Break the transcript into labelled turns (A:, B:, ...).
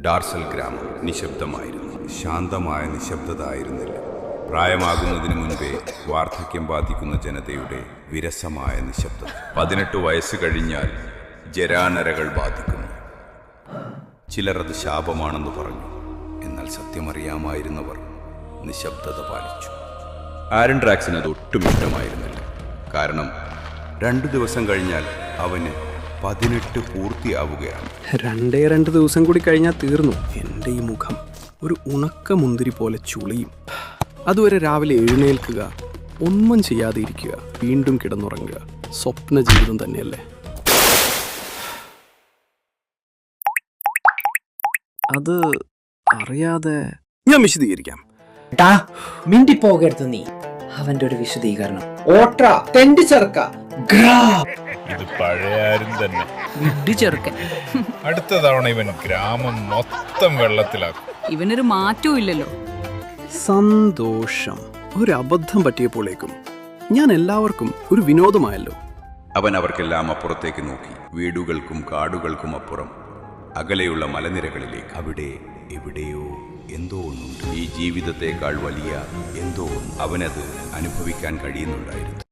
A: ഡാർസൽ ഗ്രാമം നിശബ്ദമായിരുന്നു. ശാന്തമായ നിശബ്ദത ആയിരുന്നില്ല. പ്രായമാകുന്നതിന് മുൻപേ വാർദ്ധക്യം ബാധിക്കുന്ന ജനതയുടെ വിരസമായ നിശബ്ദത. 18 വയസ്സ് കഴിഞ്ഞാൽ ജരാനരകൾ ബാധിക്കുന്നു. ചിലർ അത് ശാപമാണെന്ന് പറഞ്ഞു. എന്നാൽ സത്യമറിയാമായിരുന്നവർ നിശബ്ദത പാലിച്ചു. ആരൻ ഡ്രാക്സിന് അത് ഒട്ടും ഇഷ്ടമായിരുന്നില്ല. കാരണം 2 ദിവസം കഴിഞ്ഞാൽ അവന് 18 പൂർത്തിയാവുകയാണ്.
B: 2 ദിവസം കൂടി കഴിഞ്ഞാൽ തീർന്നു. എൻ്റെ ഈ മുഖം ഒരു ഉണക്ക മുന്തിരി പോലെ ചുളിയും. അതുവരെ രാവിലെ എഴുന്നേൽക്കുക, ഒന്നും ചെയ്യാതെ ഇരിക്കുക, വീണ്ടും കിടന്നുറങ്ങുക. സ്വപ്ന ജീവിതം തന്നെയല്ലേ അത്? അറിയാതെ ഞാൻ വിശദീകരിക്കാം.
C: മിണ്ടി പോകരുത് നീ. അവന്റെ ഒരു വിശദീകരണം ഓട്ര തെണ്ടി ചെറുക്ക.
D: ഇത് പഴയാരും തന്നെ
E: ചെറുക്കൻ.
D: അടുത്ത തവണ ഇവൻ ഗ്രാമം മൊത്തം വെള്ളത്തിലാക്കും.
E: ഇവനൊരു മാറ്റവും ഇല്ലല്ലോ.
B: സന്തോഷം. ഒരു അബദ്ധം പറ്റിയപ്പോഴേക്കും ഞാൻ എല്ലാവർക്കും ഒരു വിനോദമായല്ലോ.
A: അവൻ അവർക്കെല്ലാം അപ്പുറത്തേക്ക് നോക്കി. വീടുകൾക്കും കാടുകൾക്കും അപ്പുറം, അകലെയുള്ള മലനിരകളിലേക്ക്. അവിടെ എവിടെയോ എന്തോ ഒന്നുണ്ട്. ഈ ജീവിതത്തെക്കാൾ വലിയ എന്തോ ഒന്ന് അവനത് അനുഭവിക്കാൻ കഴിയുന്നുണ്ടായിരുന്നു.